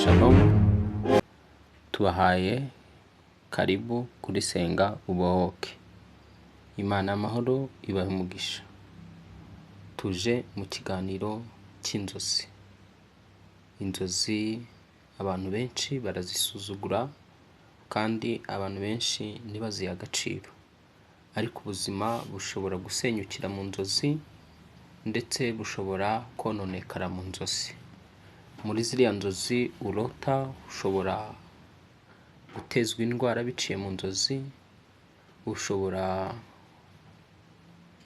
Shalom, tubahaye karibu kuri Senga Ubohoke. Imana y'amahoro ibahe umugisha. Tuje mu kiganiro cy'inzozi. Inzozi abantu benshi barazisuzugura kandi abantu benshi ntibazihe agaciro. Ariko ubuzima bushobora gusenyukira mu nzozi ndetse bushobora kononekara mu nzozi. Muri ziriya nzozi urota ushobora gutezwa indwara biciye mu nzozi, ushobora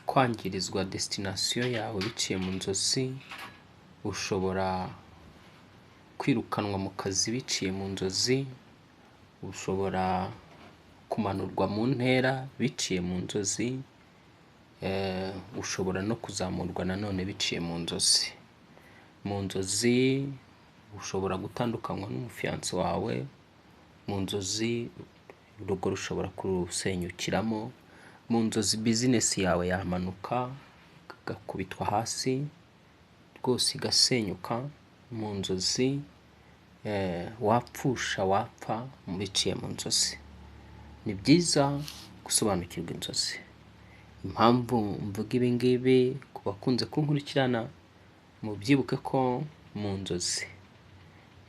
kwangirizwa destination yawe biciye mu nzozi, ushobora kwirukanwa mu kazi biciye mu nzozi, ushobora kumanurwa mu ntera biciye mu nzozi, ushobora no kuzamurwa nanone biciye mu nzozi. Mu nzozi ushobora gutandukanywa n'umufiyanse wawe, mu nzozi urugo rushobora kurusenyukiramo, mu nzozi bizinesi yawe yamanuka igakubitwa hasi rwose igasenyuka, mu nzozi wapfa biciye mu nzozi. Ni byiza gusobanukirwa inzozi. Impamvu mvuga ibi ngibi ku bakunze kunkurikirana, mubyibuke ko mu nzozi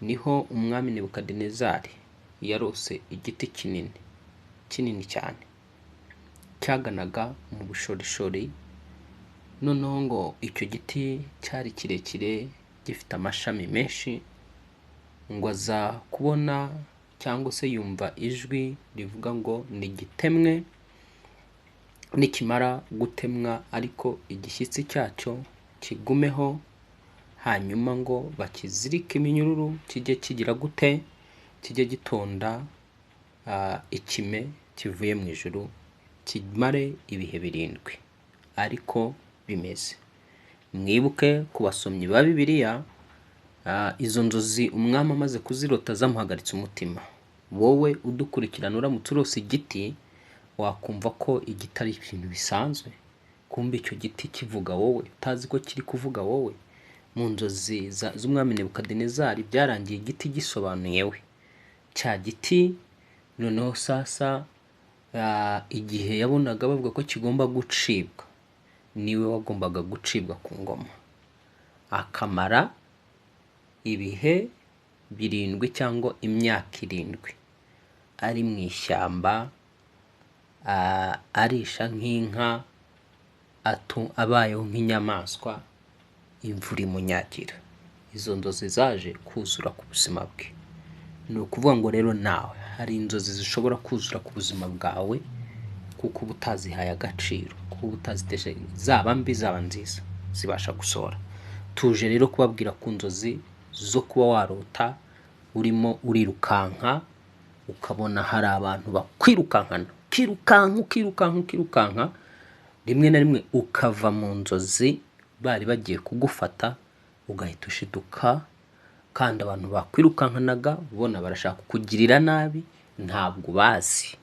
niho umwami Nebukadinezari yarose igiti kinini cyane cyaganaga mu bushorishori. Noneho ngo icyo giti cyari kirekire gifite amashami menshi, ngo aza kubona cyangwa se yumva ijwi rivuga ngo nigitemwe, nikimara gutemwa ariko igishyitsi cyacyo kigumeho, hanyuma ngo bakizirike iminyururu, kijye kigira gute, kijye gitonda ikime kivuye mu ijuru, kimare ibihe 7 ariko bimeze. Mwibuke ku basomyi ba Bibiliya, izo nzozi umwami amaze kuzirota zamuhagaritse umutima. Wowe udukurikirana uramutse urose igiti, wakumva ko igiti ari ibintu bisanzwe, kumva icyo giti kivuga wowe utazi ko kiri kuvuga wowe. Mu nzozi z'umwami Nebukadinezari byarangiye igiti gisobanuye we, cya giti. Noneho sasa igihe yabonaga bavuga ko kigomba gucibwa, niwe wagombaga gucibwa ku ngoma, akamara ibihe 7 cyangwa imyaka 7 ari mu ishyamba, arisha nk'inka, abayeho nk'inyamaswa, imvura imunyagira. Izo nzozi zaje kuzura ku buzima bwe. Ni ukuvuga ngo rero nawe hari inzozi zishobora kuzura ku buzima bwawe kuko uba utazihaye agaciro, kuko uba utaziteje, zaba mbi zaba nziza zibasha gusohora. Tuje rero kubabwira ku nzozi zo kuba warota urimo urirukanka, ukabona hari abantu bakwirukankana, ukirukanka, rimwe na rimwe ukava mu nzozi bari bagiye kugufata, ugahita ushiduka, kandi abantu bakwirukankanaga ubona barashaka kukugirira nabi, ntabwo bazi.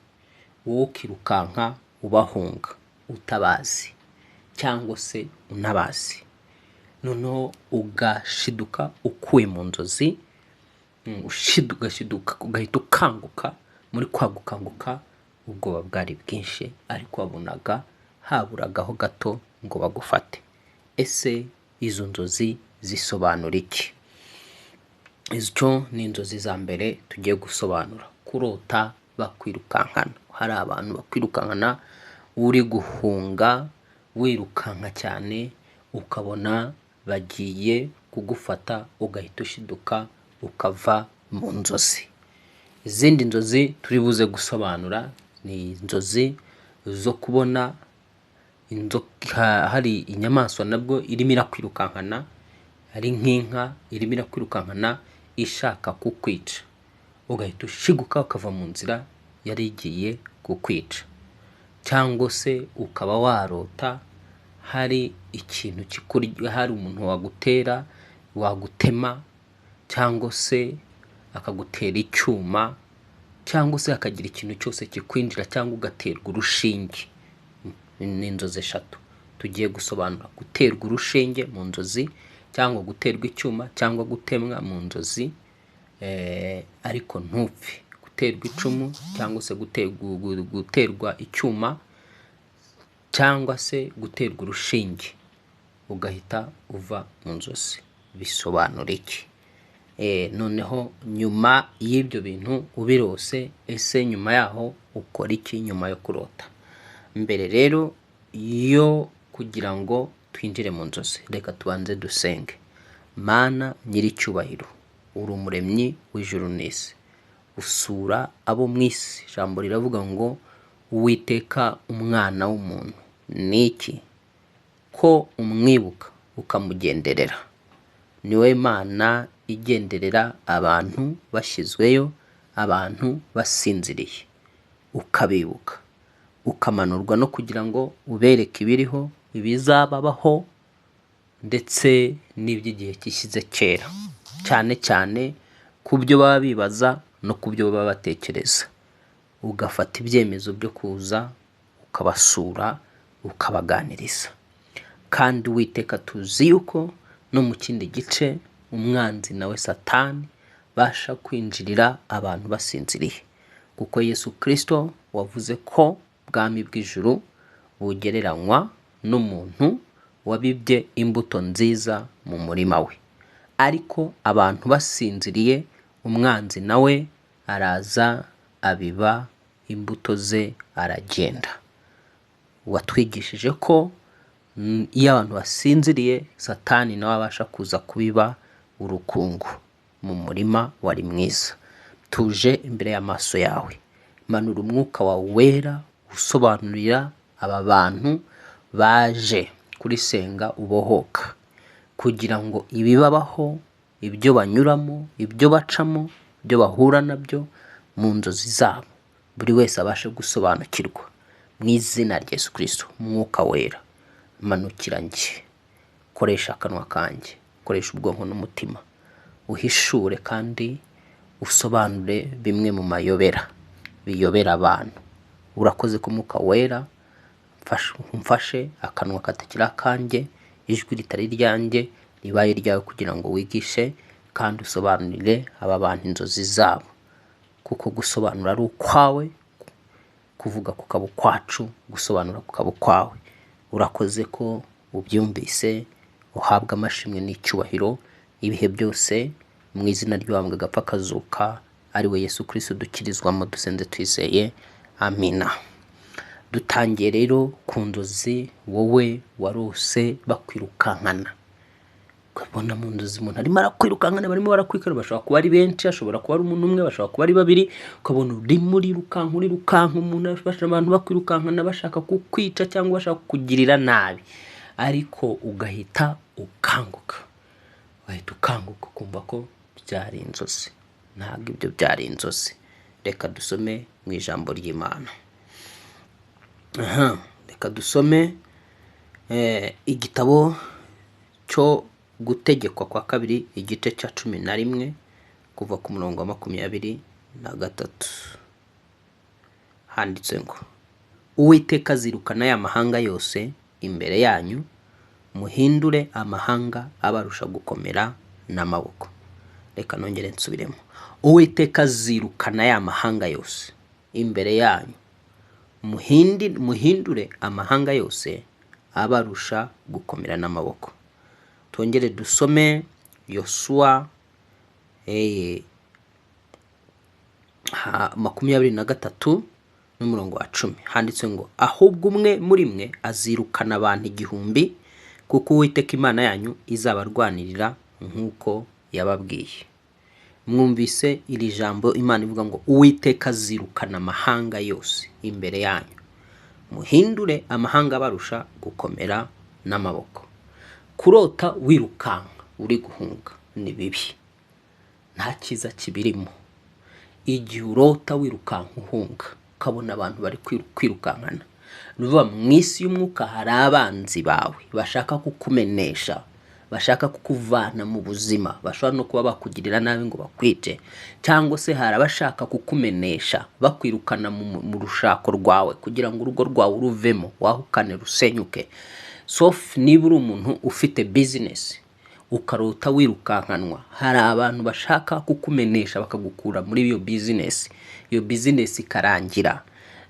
Wowe ukirukanka ubahunga utabazi cyangwa se unabazi. Noneho ugashiduka ukuye mu nzozi, ugashiduka ugahita ukanguka. Muri kwa gukanguka ubwoba bwari bwinshi, ariko wabonaga haburagaho gato ngo bagufate. Ese izo nzozi zisobanura iki? Izo ni inzozi za mbere tugiye gusobanura. Kurota bakwirukankana. Hari abantu bakwirukankana uri guhunga, wirukanka cyane, ukabona bagiye kugufata, ugahita ushiduka ukava mu nzozi. Izindi nzozi turi buze gusobanura ni inzozi zo kubona inzoka, hari inyamaswa nabwo irimo irakwirukankana, hari nk'inka irimo irakwirukankana ishaka kukwica, ugahita ushiguka ukava mu nzira yari igiye kukwica. Cyangwa se ukaba warota hari ikintu kikurya, hari umuntu wagutera, wagutema, cyangwa se akagutera icyuma, cyangwa se akagira ikintu cyose kikwinjira, cyangwa ugaterwa urushinge. Ni inzozi 3 tugiye gusobanura: guterwa urushinge mu nzozi, cyangwa guterwa icyuma, cyangwa gutemwa mu nzozi, ariko ntupfe guterwa icumu cyangwa se guterwa icyuma cyangwa se guterwa urushinge ugahita uva mu nzozi. Bisobanura iki? Noneho nyuma y'ibyo bintu ubirose, ese nyuma yaho ukora iki nyuma yo kurota? Mbere rero yo kugira ngo twinjire mu nzozi, reka tubanze dusenge. Mana nyir'icyubahiro, uri umuremyi w'ijuru n'isi, usura abo mu isi. Ijambo riravuga ngo Uwiteka umwana w'umuntu ni iki ko umwibuka ukamugenderera? Ni wowe Mana igenderera abantu bashyizweyo, abantu basinziriye, ukabibuka, ukamanurwa no kugira ngo ubereke ibiriho, ibizababaho ndetse n'iby'igihe gishyize kera, cyane cyane ku byo baba bibaza no ku byo baba batekereza. Ugafata ibyemezo byo kuza ukabasura, ukabaganiriza. Kandi Uwiteka tuzi yuko no mu kindi gice umwanzi nawe Satani basha kwinjirira abantu basinziriye, kuko Yesu Kristo wavuze ko ubwami bw'ijuru bugereranywa n'umuntu wabibye imbuto nziza mu murima we, ariko abantu basinziriye umwanzi nawe araza abiba imbuto ze aragenda. Watwigishije ko iyo abantu basinziriye Satani nawe abasha kuza kubiba urukungu mu murima wari mwiza. Tuje imbere y'amaso yawe, manura umwuka wawe wera usobanurira aba bantu baje kuri senga ubohoka, kugira ngo ibibabaho, ibyo banyuramo, ibyo bacamo, ibyo bahura nabyo mu nzozi zabo, buri wese abashe gusobanukirwa. Mu izina rya Yesu Kristo, umwuka wera manukira njye, koresha akanwa kanjye, koresha ubwonko n'umutima, uhishure kandi usobanure bimwe mu mayobera biyobera abantu. Urakoze ko umwuka wera umfashe, akanwa katakira kanjye, ijwi ritari ryanjye ribaye ryawe, kugira ngo wigishe kandi usobanurire aba bantu inzozi zabo, kuko gusobanura ari ukwawe, kuvuga kukaba ukwacu, gusobanura kukaba ukwawe. Urakoze ko ubyumvise, uhabwa amashimwe n'icyubahiro ibihe byose, mu izina ry'uwambwe agapfa akazuka, ari we Yesu Kristo dukirizwamo, dusenze twizeye, amina. Dutangiye rero ku nzozi wowe warose bakwirukankana. Ukabona mu nzozi umuntu arimo arakwirukankana, barimo barakwikana, bashobora kuba ari benshi, ashobora kuba ari umuntu umwe, bashobora kuba ari babiri, ukabona urimo urirukanka, umuntu afasha abantu bakwirukankana bashaka kukwica cyangwa bashaka kukugirira nabi, ariko ugahita ukanguka, ukumva ko byari inzozi. Ntabwo ibyo byari inzozi. Reka dusome mu ijambo ry'Imana. Reka dusome igitabo cyo gutegekwa kwa kabiri, igice cya 11 kuva ku murongo wa 23. Handitse ngo Uwiteka azirukana ya mahanga yose imbere yanyu, muhindure amahanga abarusha gukomera n'amaboko. Reka nongere nsubiremo. Uwiteka azirukana ya mahanga yose imbere yanyu, muhindure amahanga yose abarusha gukomera n'amaboko. Tongere dusome Yosuwa 23 n'umurongo wa 10. Handitse ngo ahubwo umwe muri mwe azirukana abantu 1000, kuko Uwiteka Imana yanyu izabarwanirira nk'uko yababwiye. Mwumvise iri jambo Imana ivuga ngo Uwiteka azirukana amahanga yose imbere yanyu, muhindure amahanga barusha gukomera n'amaboko. Kurota wirukanka uri guhunga ni bibi, nta cyiza kibirimo. Igihe urota wirukanka uhunga, ukabona abantu bari kwirukankana, nuvuga mu isi y'umwuka hari abanzi bawe bashaka kukumenesha, bashaka kukuvana mu buzima, bashobora no kuba bakugirira nabi ngo bakwice, cyangwa se hari abashaka kukumenesha bakwirukana mu rushako rwawe kugira ngo urugo rwawe uruvemo, wahukane rusenyuke. Sof niba uri umuntu ufite business, ukarota wirukankanwa. Hari abantu bashaka kukumenesha bakagukura muri iyo business ikarangira.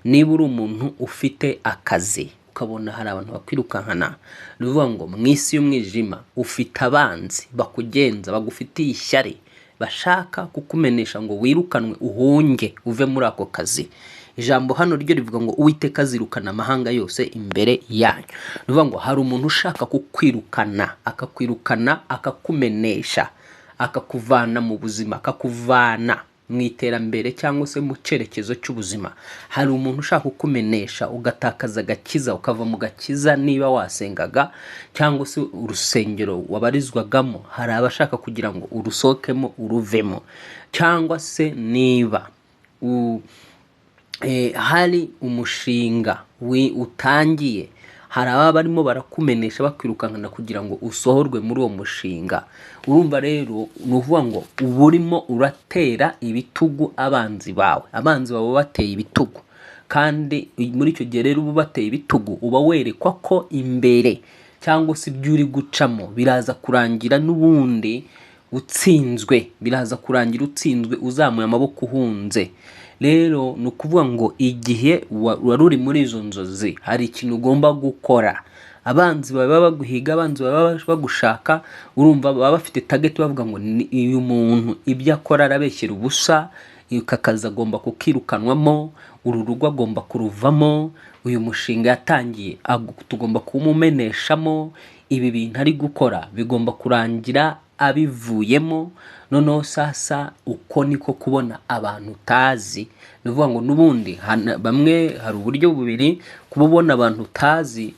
Niba uri umuntu ufite akazi ukabona hari abantu bakwirukankana, bivuga ngo mu isi y'umwijima ufite abanzi bakugenza, bagufitiye ishyari, bashaka kukumenesha ngo wirukanwe uhunge uve muri ako kazi. Ijambo hano ryo rivuga ngo Uwiteka azirukana amahanga yose imbere yanyu. Bivuga ngo hari umuntu ushaka kukwirukana, akakumenesha, akakuvana mu buzima, akakuvana mu iterambere cyangwa se mu cyerekezo cy'ubuzima. Hari umuntu ushaka kukumenesha ugatakaza agakiza, ukava mu gakiza niba wasengaga cyangwa se urusengero wabarizwagamo. Hari abashaka kugira ngo urusohokemo uruvemo, cyangwa se niba hari umushinga utangiye, hari ababa barimo barakumenesha bakwirukankana kugira ngo usohorwe muri uwo mushinga. Urumva rero ni ukuvuga ngo uba urimo uratera ibitugu abanzi bawe bateye ibitugu, kandi muri icyo gihe rero uba bateye ibitugu uba werekwa ko imbere cyangwa se ibyo uri gucamo biraza kurangira n'ubundi utsinzwe, uzamuye amaboko uhunze. Rero ni ukuvuga ngo igihe wari uri muri izo nzozi hari ikintu ugomba gukora. Abanzi baba baguhiga, abanzi baba bagushaka, urumva baba bafite target, bavuga ngo uyu muntu ibyo akora arabeshyera ubusa, aka kazi agomba kukirukanwamo, uru rugo agomba kuruvamo, uyu mushinga yatangiye tugomba kumumeneshamo, ibi bintu ari gukora bigomba kurangira abivuyemo. Noneho sasa uko niko kubona abantu utazi. Bivuga ngo n'ubundi bamwe hari uburyo bubiri kubona abantu utazi,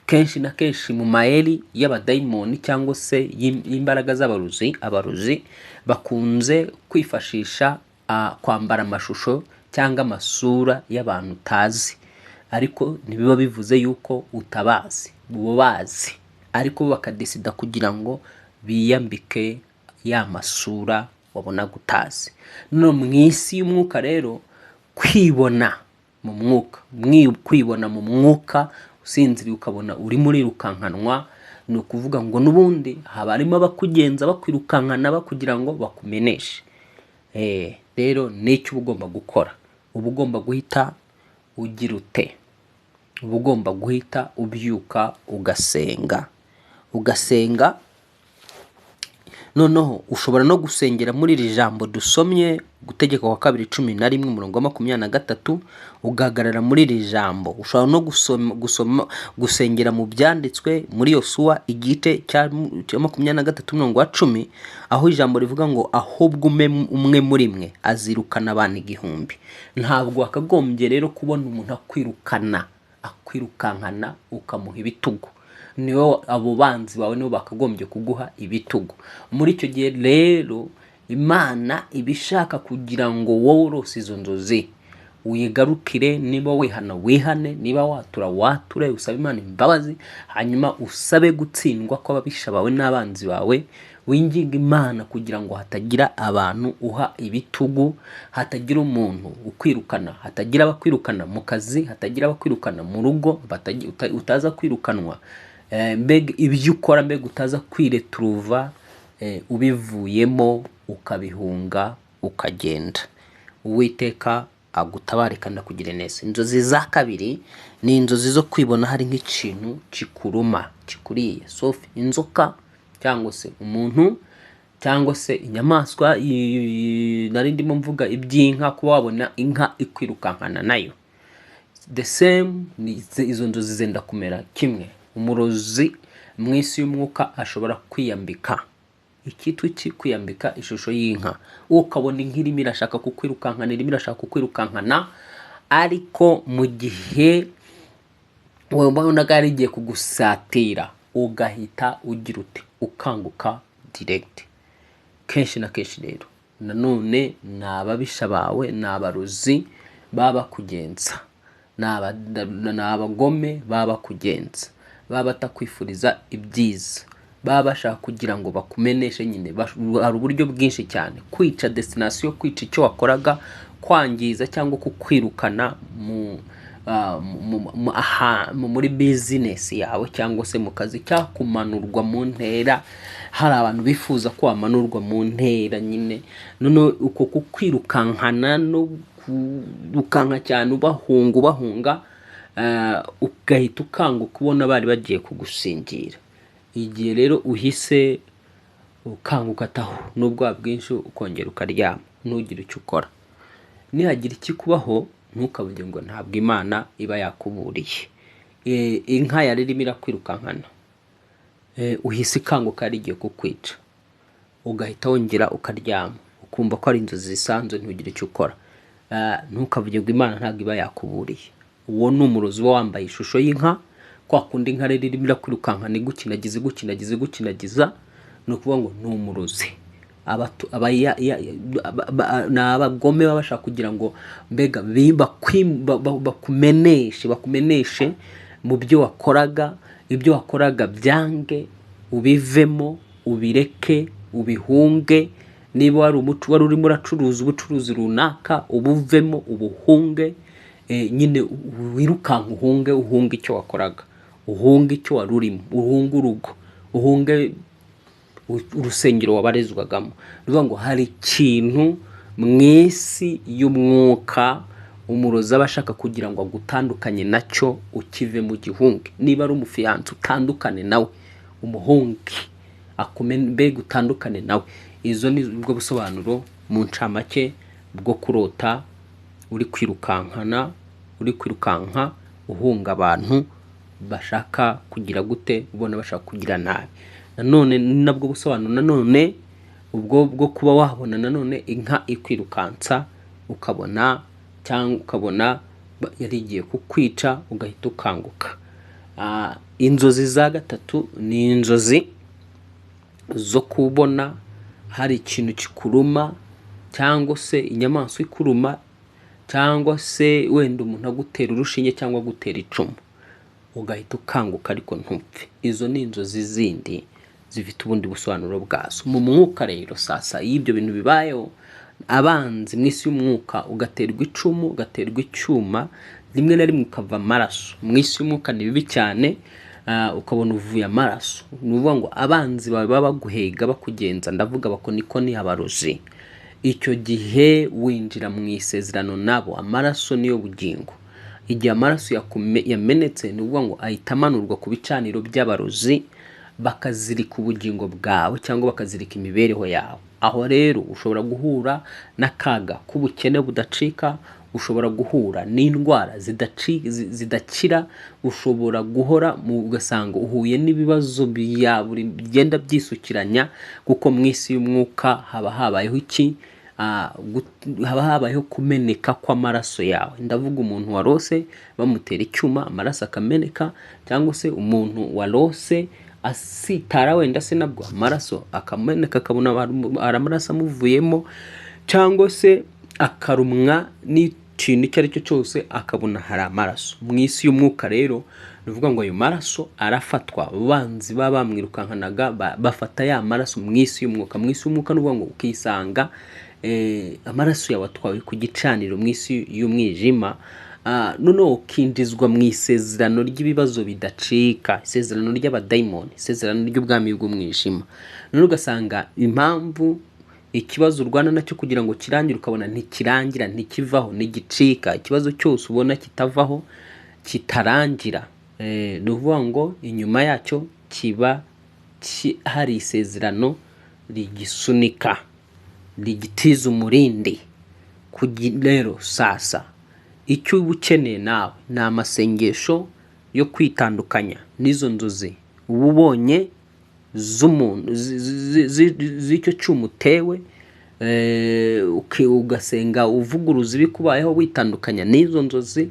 kenshi na kenshi mu mayeri y'abadayimoni cyangwa se imbaraga z'abaruzi bakunze kwifashisha kwambara amashusho cyangwa amasura y'abantu utazi, ariko ntibiba bivuze yuko utabazi, bazi, ariko bakadesida kugira ngo biyambike ya masura wabona gutazi. No mu isi y'umwuka rero kwibona mu mwuka usinziriye ukabona uri muri rukankanwa, ni ukuvuga ngo n'ubundi haba harimo abakugenza bakwirukankana bakugira ngo bakumeneshe. Rero n'icyo uba ugomba gukora, uba ugomba guhita ugira ute, uba ugomba guhita ubyuka ugasenga. Noneho ushobora no gusengera muri iri jambo dusomye Gutegeka kwa 2:11-23, ugahagarara muri iri jambo. Ushobora no gusengera mu byanditswe muri Yosuwa igice cya 23:10, aho ijambo rivuga ngo ahubwo umwe muri mwe azirukana abantu 1,000. Ntabwo akagombye rero kubona umuntu akwirukankana ukamuha ibitugu. Niwe abo banzi bawe nibo bakagombye kuguha ibitugu. Muri icyo gihe rero Imana ibishaka kugira ngo wowe urose izo nzozi uyigarukire. Niba wihane, niba wature, usabe Imana imbabazi, hanyuma usabe gutsindwa kw'ababisha bawe n'abanzi bawe. Winginga Imana kugira ngo hatagira abantu uha ibitugu, hatagira umuntu ukwirukana, hatagira abakwirukana mu kazi, hatagira abakwirukana mu rugo, utaza kwirukanwa mbega ibyo ukora, mbega utaza kwireturuva ubivuyemo ukabihunga ukagenda. Uwiteka agutabare kandi akugire neza. Inzozi za kabiri ni inzozi zo kwibona hari nk'ikintu kikuruma, kikuriye, sofi inzoka cyangwa se umuntu cyangwa se inyamaswa. Nari ndimo mvuga iby'inka, kuba wabona inka ikwirukankana nayo, the same. Izo nzozi zenda kumera kimwe. Umurozi mu isi y'umwuka ashobora kwiyambika kwiyambika ishusho y'inka, ukabona inka irimo irashaka kukwirukankana, ariko mu gihe wabonaga ari igiye kugusatira ugahita ugira ute, ukanguka direct. Kenshi na kenshi rero nanone ni ababisha bawe, ni abarozi baba kugenza, ni abagome baba kugenza, baba batakwifuriza ibyiza, baba bashaka kugira ngo bakumeneshe. Nyine hari uburyo bwinshi cyane: kwica destination, kwica icyo wakoraga, kwangiza cyangwa kukwirukana muri business yawe cyangwa se mu kazi, cyangwa kumanurwa mu ntera. Hari abantu bifuza ko wamanurwa mu ntera nyine, none uko kukwirukankana no kurukanka cyane ubahunga, ugahita ukanguka ubona bari bagiye kugusingira. Igihe rero uhise ukanguka taho n'ubwoba bwinshi, ukongera ukaryama ntugire icyo ukora. Nihagira ikikubaho ntukavuge ngo ntabwo Imana iba yakuburiye. Inka yari irimo irakwirukankana, uhise ikanguka yari igiye kukwica, ugahita wongera ukaryama ukumva ko ari inzozi zisanzwe, ntugire icyo ukora. Ntukavuge ngo Imana ntabwo iba yakuburiye. Uwo ni umurozi uba wambaye ishusho y'inka, kwa kundi inka rero irimo irakwirukankana igukinagiza, ni ukuvuga ngo ni umurozi. Ni abagome baba bashaka kugira ngo mbega bakumeneshe mu byo wakoraga, ibyo wakoraga byange, ubivemo, ubireke, ubihunge. Niba wari urimo uracuruza ubucuruzi runaka, ubuvemo, ubuhunge, nyine wirukanka uhunge icyo wakoraga, uhunge icyo wari urimo, uhunge urugo, uhunge urusengero wabarezwagamo. Ruvuga ngo hari ikintu mu isi y'umwuka umurozi aba ashaka kugira ngo agutandukanye nacyo, ukive mu gihunge. Niba ari umufiyanse, utandukane nawe, umuhunge, mbega utandukane nawe. Izo ni bwo busobanuro mu ncamake bwo kurota uri kwirukanka uhunga abantu bashaka kugira gute, ubona bashaka kugira nabi. Nanone nabwo busobanuro nanone ubwo bwo kuba wabona nanone inka ikwirukansa, ukabona yari igiye kukwica, ugahita ukanguka. Inzozi za gatatu ni inzozi zo kubona hari ikintu kikuruma, cyangwa se inyamaswa ikuruma, cyangwa se wenda umuntu agutera urushinge cyangwa agutera icumu, ugahita ukanguka ariko ntupfe. Izo ni inzozi zindi zifite ubundi busobanuro bwazo. Mu mwuka rero sasa y'ibyo bintu bibayeho, abanzi mu isi y'umwuka, ugaterwa icumu, ugaterwa icyuma, rimwe na rimwe ukava amaraso. Mu isi y'umwuka ni bibi cyane, ukabona uvuye amaraso. Ni ukuvuga ngo abanzi bawe baba baguhega bakugenza, ndavuga bakonikoni, abarozi. Icyo gihe winjira mu isezerano nabo. Amaraso niyo bugingo. Igihe amaraso yamenetse, ni ukuvuga ngo ahita amanurwa ku bicaniro by'abarozi, bakazirika ubugingo bwawe cyangwa bakazirika imibereho yawe. Aho rero ushobora guhura n'akaga k'ubukene budacika, ushobora guhura n'indwara zidakira, ushobora guhora ugasanga uhuye n'ibibazo bigenda byisukiranya, kuko mu isi y'umwuka haba habayeho iki? Haba habayeho kumeneka kw'amaraso yawe. Ndavuga umuntu warose bamutera icyuma, amaraso akameneka, cyangwa se umuntu warose asitara wenda se nabwo amaraso akameneka, akabona amaraso amuvuyemo, cyangwa se akarumwa n'ikintu icyo ari cyo cyose akabona hari amaraso. Mu isi y'umwuka rero bivuga ngo ayo maraso arafatwa. Abanzi baba bamwirukankanaga bafata ya maraso mu isi y'umwuka. Mu isi y'umwuka n'uvuga ngo ukisanga amaraso yawe atwawe ku gicaniro mu isi y'umwijima. Noneho ukindizwa mu isezerano ry'ibibazo bidacika, isezerano ry'abadayimoni, isezerano ry'ubwami bw'umwijima. Noneho ugasanga impamvu ikibazo urwana nacyo kugira ngo kirangire, ukabona ntikirangira, ntikivaho, ntigicika. Ikibazo cyose ubona kitavaho, kitarangira, ni ukuvuga ngo inyuma yacyo kiba hari isezerano rigisunika, rigitiza umurindi. Rero sasa icyo uba ukeneye nawe ni amasengesho yo kwitandukanya n'izo nzozi uba ubonye z'umuntu, z'icyo cyuma utewe, ugasenga uvuguruza ibikubayeho, witandukanya n'izo nzozi,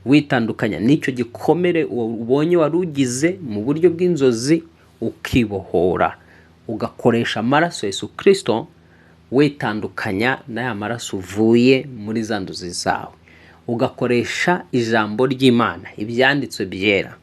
witandukanya n'icyo gikomere ubonye wari ugize mu buryo bw'inzozi, ukibohora, ugakoresha amaraso ya Yesu Kristo, witandukanya n'aya maraso uvuye muri za nzozi zawe, ugakoresha ijambo ry'Imana, ibyanditswe byera.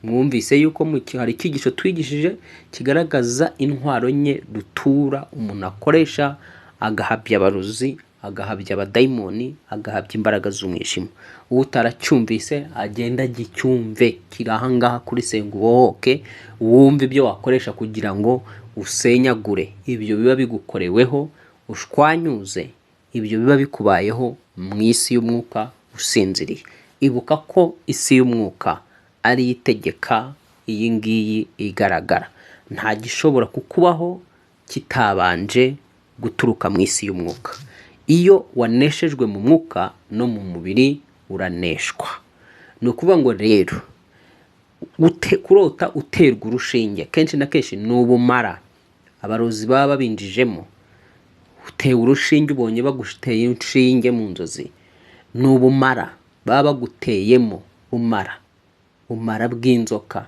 Mwumvise yuko hari icyigisho twigishije kigaragaza intwaro nke rutura umuntu akoresha agahabya abarozi, agahabya abadayimoni, agahabya imbaraga z'umwijima. Utaracyumvise agenda gicyumve, kiri ahangaha kuri Senga Ubohoke, wumve ibyo wakoresha kugira ngo usenyagure ibyo biba bigukoreweho, ushwanyuze ibyo biba bikubayeho mu isi y'umwuka usinziriye. Ibuka ko isi y'umwuka ari itegeka iyi ngiyi igaragara. Nta gishobora kukubaho kitabanje guturuka mu isi y'umwuka. Iyo waneshejwe mu mwuka no mu mubiri uraneshwa. Ni ukuvuga ngo rero kurota uterwa urushinge kenshi na kenshi ni ubumara abarozi baba babinjijemo. Utewe urushinge, ubonye baguteye inshinge mu nzozi, ni ubumara baba baguteyemo. Ubumara bw'inzoka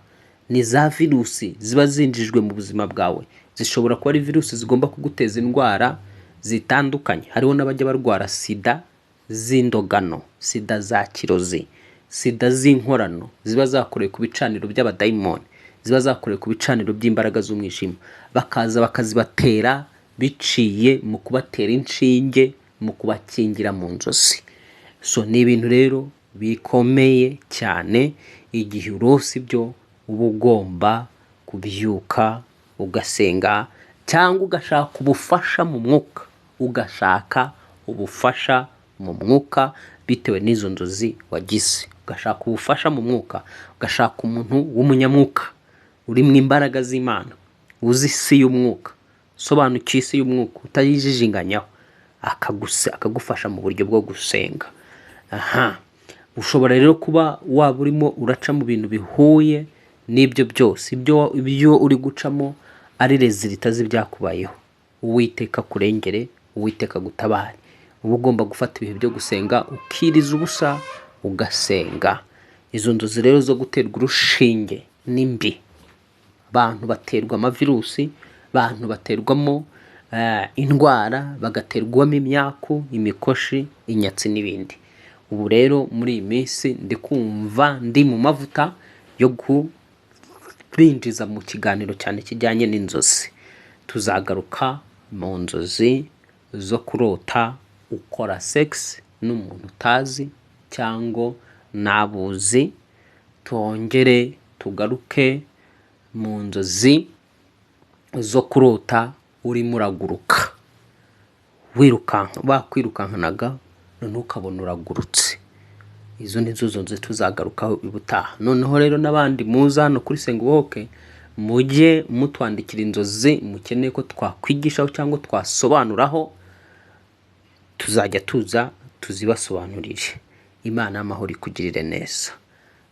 ni za virusi ziba zinjijwe mu buzima bwawe. Zishobora kuba ari virusi zigomba kuguteza indwara zitandukanye. Hariho n'abajya barwara sida z'indogano, sida za kirozi, sida z'inkorano ziba zakorewe ku bicaniro by'abadayimoni, ziba zakorewe ku bicaniro by'imbaraga z'umwijima. Bakaza bakazibatera biciye mu kubatera inshinge, mu kubakingira mu nzozi. Ni ibintu rero bikomeye cyane. Igihe urose ibyo uba ugomba kubyuka ugasenga, cyangwa ugashaka ubufasha mu mwuka, bitewe n'izo nzozi wagize. Ugashaka ubufasha mu mwuka, ugashaka umuntu w'umunyamwuka uri mu imbaraga z'Imana, uzi isi y'umwuka, sobanukiye isi y'umwuka, utayijijinganyaho, akagufasha mu buryo bwo gusenga. Ushobora rero kuba waba urimo uraca mu bintu bihuye n'ibyo byose. Ibyo uri gucamo ari rezilita z'ibyakubayeho. Uwiteka kurengere, Uwiteka gutabare. Uba ugomba gufata ibihe byo gusenga, ukiriza ubusa ugasenga. Izo nzozi rero zo guterwa urushinge ni mbi. Abantu baterwa amavirusi, abantu baterwamo indwara, bagaterwamo imyaku, imikoshi, inyatsi n'ibindi. Ubu rero muri iyi minsi ndi kumva ndi mu mavuta yo kubinjiza mu kiganiro cyane kijyanye n'inzozi. Tuzagaruka mu nzozi zo kurota ukora sex n'umuntu utazi cyangwa nabuzi. Tongere tugaruke mu nzozi zo kurota urimo uraguruka, bakwirukankanaga none ukabona uragurutse. Izo ni zo nzozi tuzagarukaho ubutaha. Noneho rero n'abandi muza hano kuri Senga Ubohoke, mujye mutwandikira inzozi mukeneye ko twakwigishaho cyangwa twasobanuraho, tuzajya tuza tuzibasobanurire. Imana y'amahoro ikugirire neza.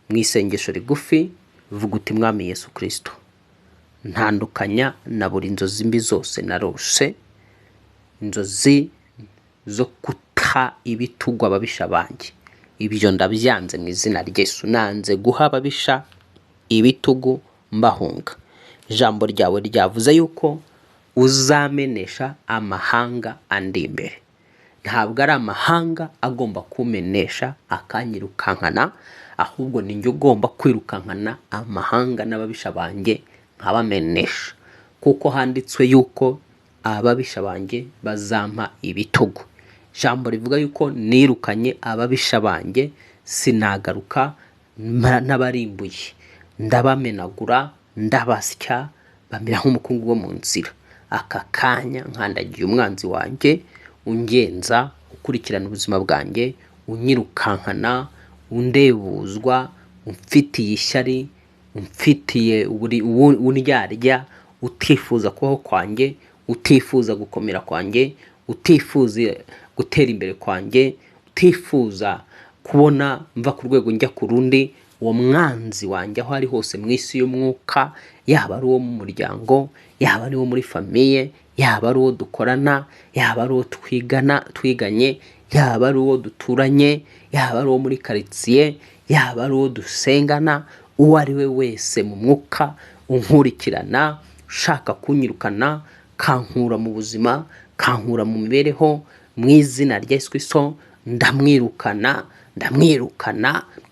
Mu isengesho rigufi vuga uti: Mwami Yesu Kristo, ntandukanya na buri nzozi mbi zose narose, inzozi zo kuta ibitugu ababisha banjye. Ibyo ndabyanze mu izina rya Yesu. Nanze guha ababisha ibitugu mbahunga. Ijambo ryawe ryavuze yuko uzamenesha amahanga andi imbere. Ntabwo ari amahanga agomba kumenesha akanyirukankana, ahubwo ni njye ugomba kwirukankana amahanga n'ababisha banjye nkabamenesha, kuko handitswe yuko ababisha banjye bazampa ibitugu. Ijambo rivuga yuko nirukanye ababisha banjye, sinagaruka n'abarimbuye. Ndabamenagura, ndabasya, bamera nk'umukungu wo mu nzira. Aka kanya nkandagiye umwanzi wanjye ungenza, ukurikirana ubuzima bwanjye, unyirukankana, undebuzwa, umfitiye ishyari, umfitiye undyarya, utifuza kubaho kwanjye, utifuza gukomera kwanjye, utifuza gutera imbere kwanjye, utifuza kubona mva ku rwego njya ku rundi. Uwo mwanzi wanjye aho ari hose mu isi y'umwuka, yaba ari uwo mu muryango, yaba ari uwo muri famiye, yaba ari uwo dukorana, yaba ari uwo twiganye, yaba ari uwo duturanye, yaba ari uwo muri karitsiye, yaba ari uwo dusengana, uwo ari we wese mu mwuka unkurikirana, ushaka kunyirukana, kankura mu buzima, kankura mu mibereho, mu izina rya Yesu Kristo ndamwirukana,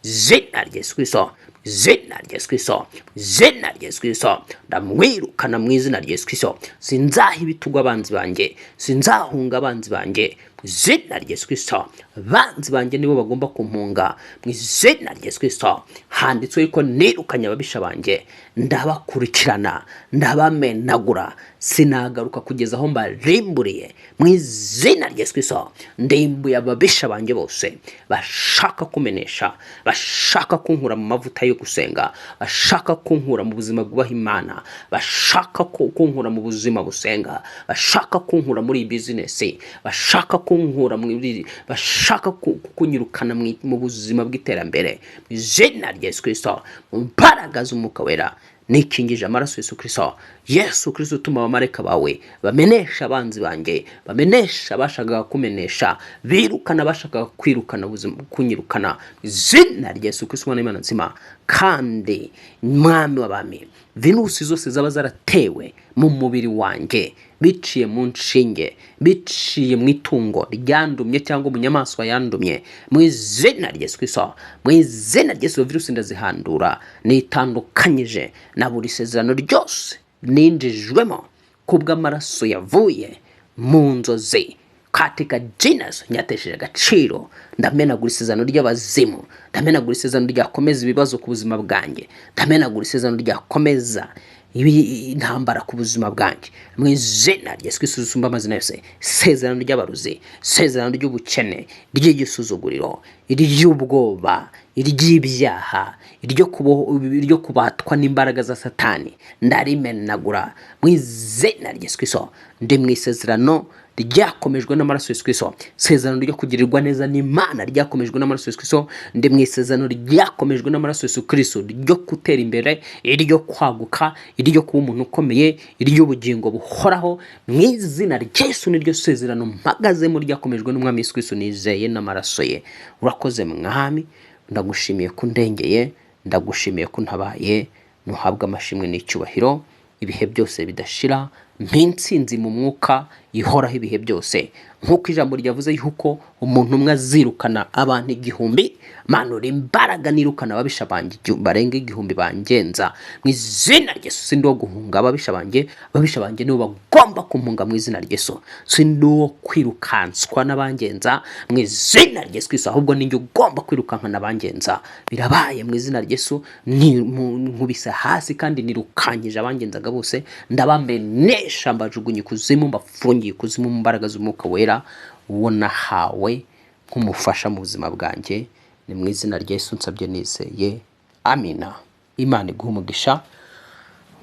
izina rya Yesu Kristo, izina rya Yesu Kristo, izina rya Yesu Kristo, ndamwirukana mu izina rya Yesu Kristo. Sinzaha ibitugu abanzi banjye, sinzahunga abanzi banjye, izina rya Yesu Kristo. Abanzi banjye nibo bagomba kumpunga mu izina rya Yesu Kristo. Handitswe yuko nirukanye ababisha banjye, ndabakurikirana, ndabamenagura, sinagaruka kugeza aho mbarimburiye mu izina rya Yesu Kristo. Ndimbuye ababisha banjye bose bashaka kumenesha, bashaka kunkura mu mavuta yo gusenga, bashaka kunkura mu buzima bwubaha Imana, bashaka kunkura mu buzima busenga, bashaka kunkura muri business, bashaka kunkura muri, bashaka kunyirukana mu buzima bw'iterambere mu izina rya Yesu Kristo. Mu mbaraga z'Umwuka Wera nikingije amaraso Yesu Kristo. Yesu Kristo, tuma abamarayika bawe bamenesha abanzi banjye, bamenesha abashakaga kumenesha, birukana abashakaga kwirukana ubuzima, kunyirukana izina rya Yesu Kristo Imana nzima. Kandi mwami w'abami, virusi zose zaba zaratewe mu mubiri wanjye biciye mu nshinge, biciye mu itungo ryandumye cyangwa mu nyamaswa yandumye, mu izina rya Yesu Kristo, mu izina rya Yesu, virusi ndazihandura, nitandukanyije na buri sezerano ryose ninjijwemo kubw'amaraso yavuye mu nzozi. Katika jina Yesu nyatesheje agaciro, ndamenagura isezerano ry'abazimu, ndamenagura isezerano ryakomeza ibibazo ku buzima bwanjye, ndamenagura isezerano ryakomeza intambara ku buzima bwanjye mu izina rya Yesu Kristo usumba amazina yose. Isezerano ry'abaruzi, isezerano ry'ubukene, ry'igisuzuguriro, iry'ubwoba, iry'ibyaha, iryo kubatwa n'imbaraga za Satani, ndarimenagura mu izina rya Yesu Kristo. Ndi mu isezerano ryakomejwe n'amaraso Yesu Kristo, isezerano ryo kugirirwa neza n'Imana ryakomejwe n'amaraso Yesu Kristo. Ndi mu isezerano ryakomejwe n'amaraso Yesu Kristo ryo gutera imbere, iryo kwaguka, iryo kuba umuntu ukomeye, iry'ubugingo buhoraho mu izina rya Yesu. Niryo sezerano mpagazemo ryakomejwe n'Umwami Yesu Kristo, nizeye n'amaraso ye. Urakoze Mwami, ndagushimiye ko undengeye, ndagushimiye ko untabaye. Nuhabwa amashimwe n'icyubahiro ibihe byose bidashira, mpinsinzi mu mwuka ihoraho ibihe byose. Nk'uko ijambo ryavuze yuko umuntu umwe azirukana abantu 1000, manura imbaraga nirukana ababisha banjye barenga 1000 bangenza mu izina rya Yesu. Sindo guhunga ababisha banjye, ababisha banjye nibo bagomba kumpunga mu izina rya Yesu. Sindo kwirukanswa n'abangenza mu izina rya Yesu, ahubwo ninjye ugomba kwirukanka n'abangenza. Birabaye mu izina rya Yesu, nkubise hasi kandi nirukanyije abangenzaga bose, ndabamenesha mbajugunye kuzimu, mbafungiye kuzimu mu mbaraga z'Umwuka Wera uwo nahawe nk'umufasha mu buzima bwanjye. Ni mu izina rya Yesu nsabye nizeye, amina. Imana iguhe umugisha.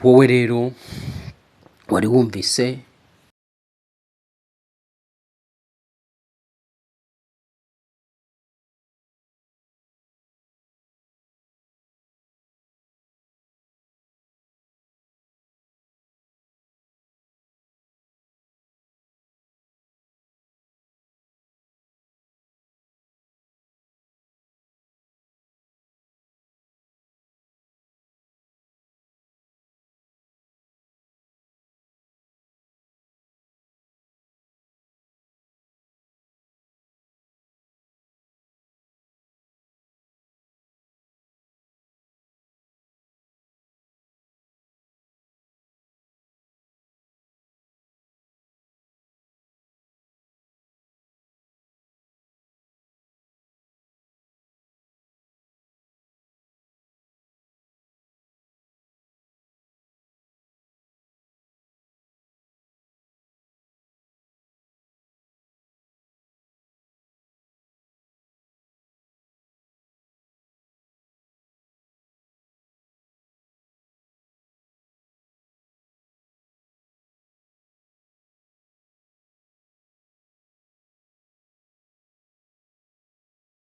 Wowe rero wari wumvise